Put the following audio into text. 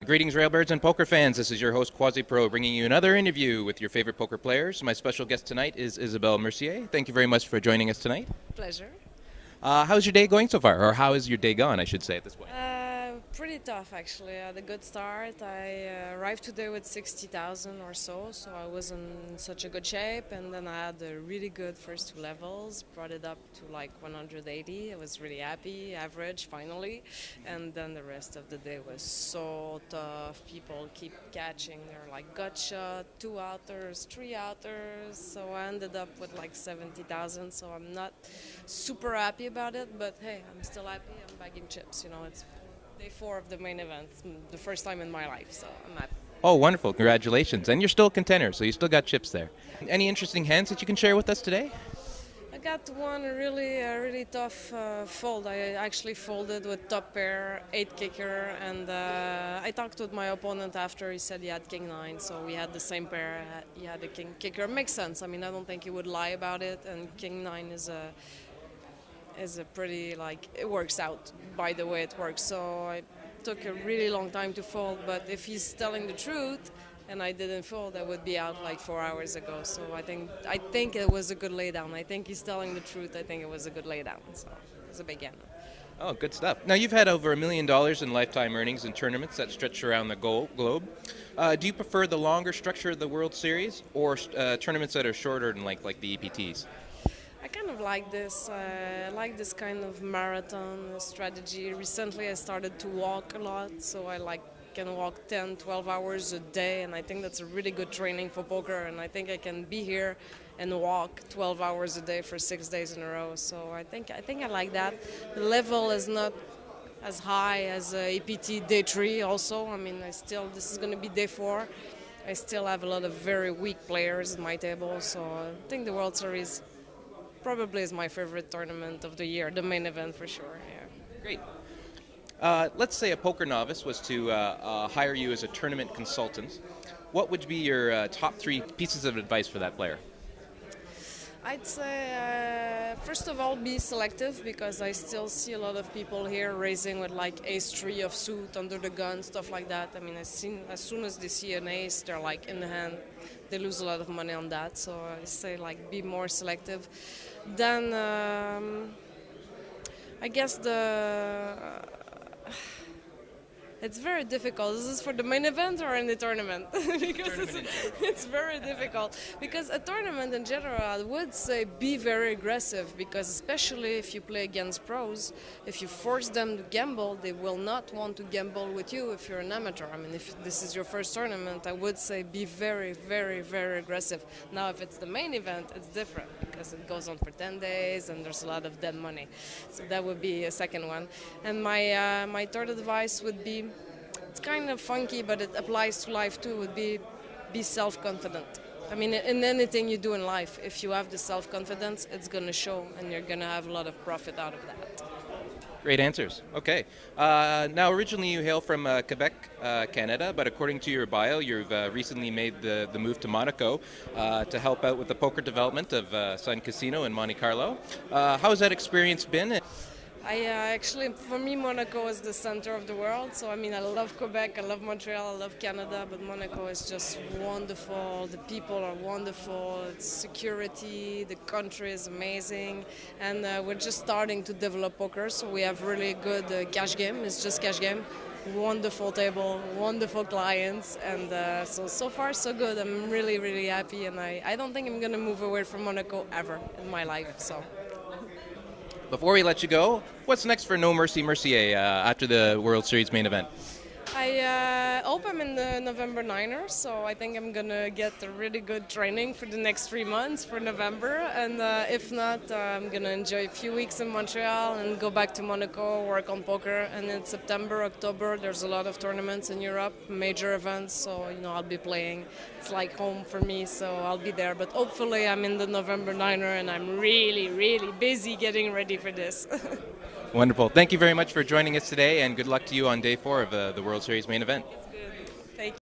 Greetings, Railbirds and poker fans. This is your host, QuasiPro, bringing you another interview with your favorite poker players. My special guest tonight is Isabelle Mercier. Thank you very much for joining us tonight. Pleasure. How's your day going so far? Or how is your day gone, I should say, at this point? Pretty tough, actually. I had a good start. I arrived today with 60,000 or so I was in such a good shape. And then I had a really good first two levels, brought it up to like 180. I was really happy, average, finally. And then the rest of the day was so tough. People keep catching. They're like gut shot, 2 outers, 3 outers. So I ended up with like 70,000. So I'm not super happy about it, but hey, I'm still happy. I'm bagging chips. You know, it's day 4 of the main event, the first time in my life, so I'm happy. Oh, wonderful. Congratulations. And you're still a contender, so you still got chips there. Any interesting hands that you can share with us today? I got one really tough fold. I actually folded with top pair, 8 kicker, and I talked with my opponent after. He said he had king 9, so we had the same pair. He had a king kicker. Makes sense. I mean, I don't think he would lie about it, and king 9 is a pretty, like, it works out by the way it works. So I took a really long time to fold, but if he's telling the truth and I didn't fold, I would be out like 4 hours ago. So I think it was a good laydown. I think he's telling the truth. I think it was a good laydown. So it's a big end. Oh, good stuff. Now, you've had over $1 million in lifetime earnings in tournaments that stretch around the globe. Do you prefer the longer structure of the World Series or tournaments that are shorter and like the EPTs? I kind of like this. I like this kind of marathon strategy. Recently, I started to walk a lot, so I can walk 10, 12 hours a day, and I think that's a really good training for poker. And I think I can be here and walk 12 hours a day for 6 days in a row. So I think I like that. The level is not as high as EPT day 3. Also, I mean, this is going to be day 4. I still have a lot of very weak players at my table, so I think the World Series probably is my favorite tournament of the year, the main event for sure. Yeah. Great. Let's say a poker novice was to hire you as a tournament consultant. What would be your top 3 pieces of advice for that player? I'd say, first of all, be selective, because I still see a lot of people here raising with like ace-3 of suit under the gun, stuff like that. I mean, as soon as they see an ace, they're like in the hand. They lose a lot of money on that. So I say, like, be more selective. Then I guess it's very difficult. Is this for the main event or in the tournament? Because it's very difficult. Because a tournament in general, I would say be very aggressive, because especially if you play against pros, if you force them to gamble, they will not want to gamble with you if you're an amateur. I mean, if this is your first tournament, I would say be very, very, very aggressive. Now, if it's the main event, it's different, because it goes on for 10 days and there's a lot of dead money. So that would be a second one. And my third advice would be, it's kind of funky, but it applies to life too, would be self-confident. I mean, in anything you do in life, if you have the self-confidence, it's going to show, and you're going to have a lot of profit out of that. Great answers. Okay. Now, originally you hail from Quebec, Canada, but according to your bio, you've recently made the move to Monaco to help out with the poker development of Sun Casino in Monte Carlo. How has that experience been? Actually, for me, Monaco is the center of the world. So, I mean, I love Quebec, I love Montreal, I love Canada, but Monaco is just wonderful. The people are wonderful. It's security, the country is amazing. And we're just starting to develop poker, so we have really good cash game. It's just cash game. Wonderful table, wonderful clients, and so far so good. I'm really, really happy, and I don't think I'm going to move away from Monaco ever in my life. So. Before we let you go, what's next for No Mercy Mercier after the World Series main event? I hope I'm in the November Niners, so I think I'm going to get a really good training for the next 3 months for November. And if not, I'm going to enjoy a few weeks in Montreal and go back to Monaco, work on poker. And in September, October, there's a lot of tournaments in Europe, major events, so I'll be playing. It's like home for me, so I'll be there. But hopefully I'm in the November Niner, and I'm really, really busy getting ready for this. Wonderful. Thank you very much for joining us today, and good luck to you on day 4 of the World Series main event.